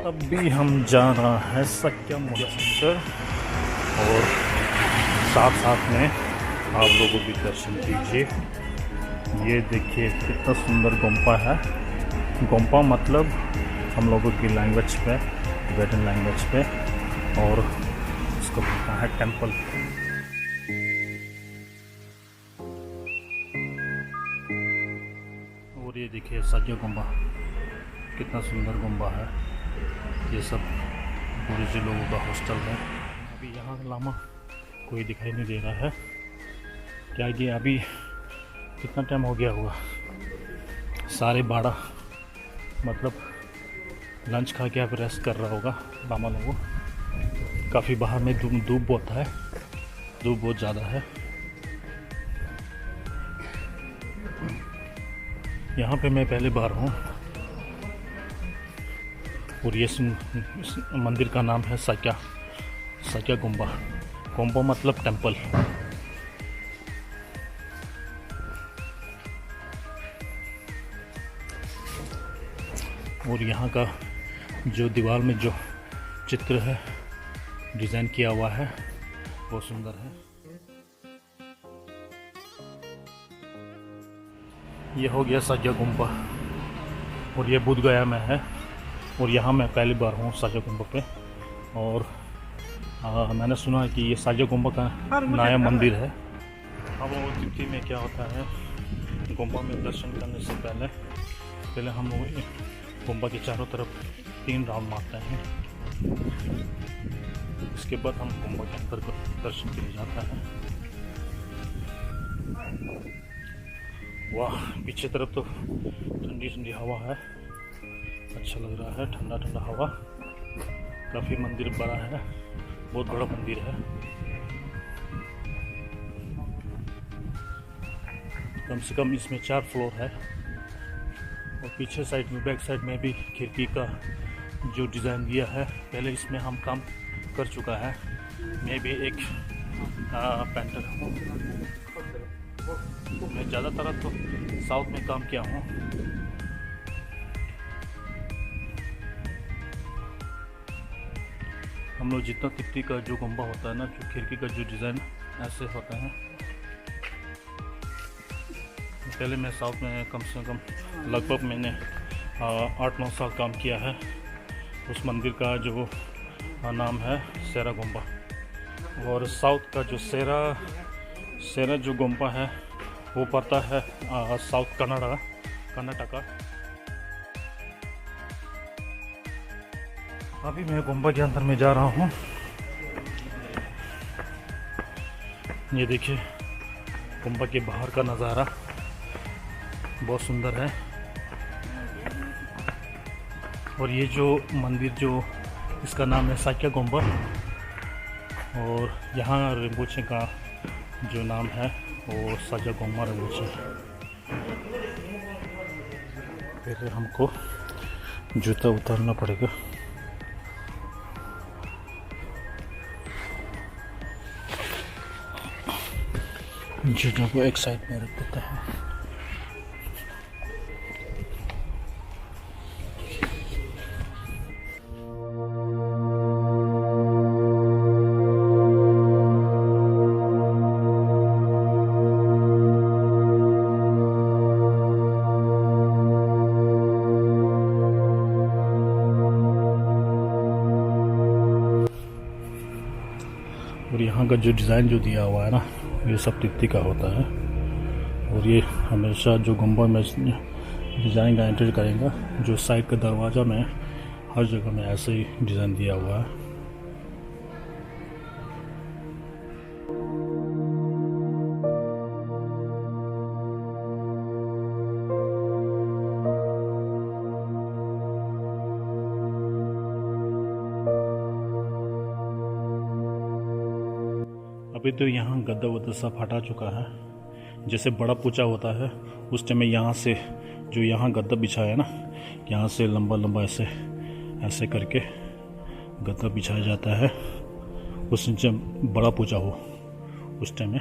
अभी हम जा रहा है सक्या मोटर सेंटर और साथ साथ में आप लोगों भी दर्शन कीजिए। ये देखिए कितना सुंदर गोम्पा है। गोम्पा मतलब हम लोगों की लैंग्वेज पे, तिब्बतन लैंग्वेज पे, और उसको बोलता है टेंपल। और ये देखिए सक्या गोम्पा, कितना सुंदर गोम्पा है। ये सब गुरुजी लोगों का हॉस्टल है। अभी यहाँ लामा कोई दिखाई नहीं दे रहा है। क्या कि अभी कितना टाइम हो गया होगा, 12:30, मतलब लंच खा के अब रेस्ट कर रहा होगा लामा लोगों। काफ़ी बाहर में धूप बहुत है, धूप बहुत ज़्यादा है। यहाँ पे मैं पहली बार हूँ और ये इस मंदिर का नाम है सक्या गोम्पा। गोम्पा मतलब टेंपल। और यहाँ का जो दीवार में जो चित्र है, डिज़ाइन किया हुआ है, बहुत सुंदर है। ये हो गया सक्या गोम्पा और ये बुद्ध गया में है। और यहाँ मैं पहली बार हूँ सक्या गोम्पा पे। और मैंने सुना है कि ये सक्या गोम्पा का नया मंदिर है। अब वो तिब्बती में क्या होता है, गोम्पा में दर्शन करने से पहले हम लोग गोम्पा के चारों तरफ 3 राउंड मारते हैं। इसके बाद हम गोम्पा के अंदर दर्शन के लिए जाता है। वाह, पीछे तरफ तो ठंडी ठंडी हवा है, अच्छा लग रहा है, ठंडा ठंडा हवा। काफ़ी मंदिर बड़ा है, बहुत बड़ा मंदिर है। कम से कम इसमें 4 फ्लोर है। और पीछे साइड में, बैक साइड में भी खिड़की का जो डिज़ाइन दिया है, पहले इसमें हम काम कर चुका है। मैं भी एक पेंटर हूँ। मैं ज़्यादातर तो साउथ में काम किया हूँ। हम लोग जितना तिब्बती का जो गोम्पा होता है ना, जो खिड़की का जो डिज़ाइन ऐसे होता है। पहले मैं साउथ में कम से कम लगभग मैंने 8-9 साल काम किया है। उस मंदिर का जो नाम है सेरा गोम्पा। और साउथ का जो सेरा जो गोम्पा है वो पड़ता है साउथ कर्नाटका। अभी मैं गोम्पा के अंदर में जा रहा हूँ। ये देखिए गोम्पा के बाहर का नज़ारा बहुत सुंदर है। और ये जो मंदिर, जो इसका नाम है सक्या गोम्पा, और यहाँ रिम्पोचे का जो नाम है वो सक्या गोम्पा रिम्पोचे। पहले हमको जूता उतारना पड़ेगा। जूतों को एक साइड में रख देते हैं। और यहाँ का जो डिज़ाइन जो दिया हुआ है ना, ये सब तिब्बती का होता है। और ये हमेशा जो गोम्पा में डिज़ाइन का एंटर करेगा, जो साइड का दरवाज़ा में हर जगह में ऐसे ही डिज़ाइन दिया हुआ है। अभी तो यहाँ गद्दा वद्दा सब हटा चुका है। जैसे बड़ा पूजा होता है उस टाइम में यहाँ से जो यहाँ गद्दा बिछाया है ना, यहाँ से लंबा लंबा ऐसे ऐसे करके गद्दा बिछाया जाता है। उस जब बड़ा पूजा हो उस टाइम में।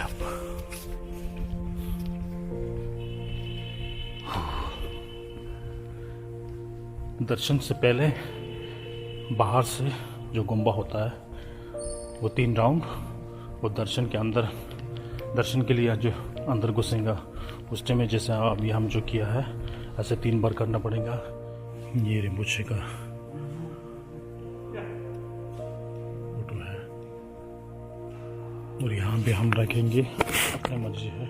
आप। दर्शन से पहले बाहर से जो गुम्बा होता है वो 3 राउंड, वो दर्शन के अंदर, दर्शन के लिए जो अंदर घुसेगा उस टाइम में जैसे अभी हम जो किया है ऐसे 3 बार करना पड़ेगा। ये रिम्बुचे का फोटो है और यहाँ पे हम रखेंगे अपनी मर्जी है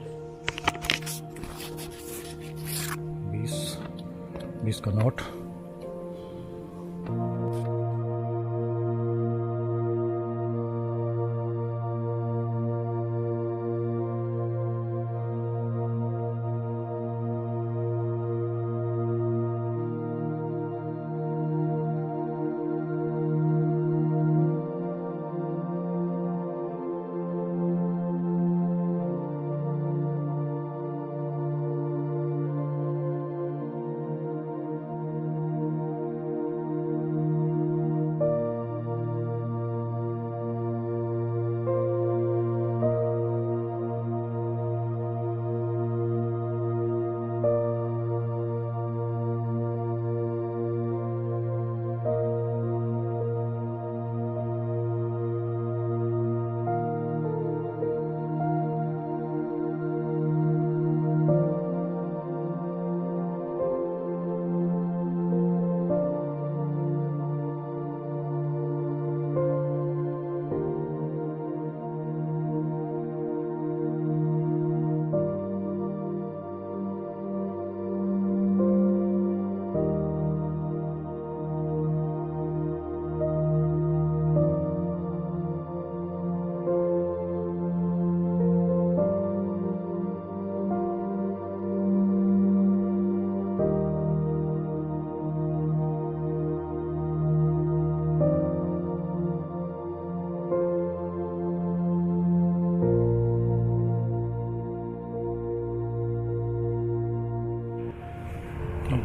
20 का नोट।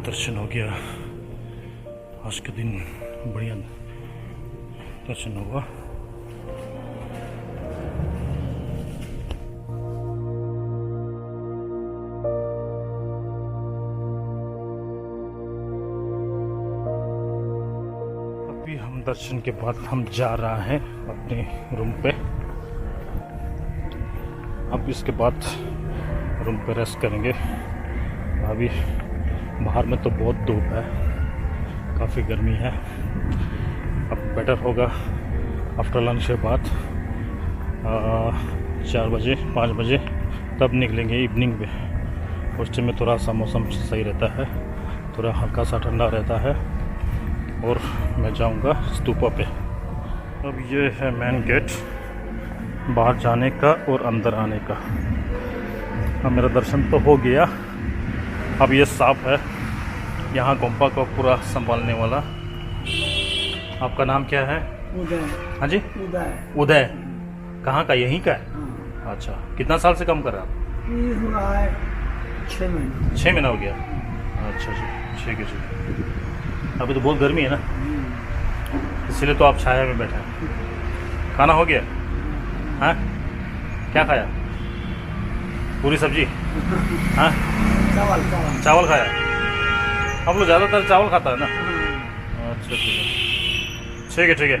दर्शन हो गया, आज के दिन बढ़िया दर्शन हुआ। अभी हम दर्शन के बाद हम जा रहे हैं अपने रूम पे। अब इसके बाद रूम पे रेस्ट करेंगे। अभी बाहर में तो बहुत धूप है, काफ़ी गर्मी है। अब बेटर होगा आफ्टर लंच के बाद 4 बजे 5 बजे तब निकलेंगे इवनिंग पे। उस टाइम में थोड़ा सा मौसम सही रहता है, थोड़ा हल्का सा ठंडा रहता है और मैं जाऊंगा स्तूपा पे। अब ये है मेन गेट बाहर जाने का और अंदर आने का। अब मेरा दर्शन तो हो गया। अब ये साफ है, यहाँ गुम्बा को पूरा संभालने वाला। आपका नाम क्या है? उदय। हाँ जी, उदय। कहाँ का? यहीं का है? हाँ। अच्छा, कितना साल से काम कर रहे हैं ये हुआ है 6 महीने। 6 महीना हो गया। अच्छा जी, ठीक है जी। अभी तो बहुत गर्मी है ना, इसीलिए तो आप छाया में बैठे हैं। खाना हो गया? हाँ, क्या खाया? पूरी सब्जी? हाँ, चावल खाया। हम लोग ज़्यादातर चावल खाता है ना। अच्छा ठीक है, ठीक है, ठीक है।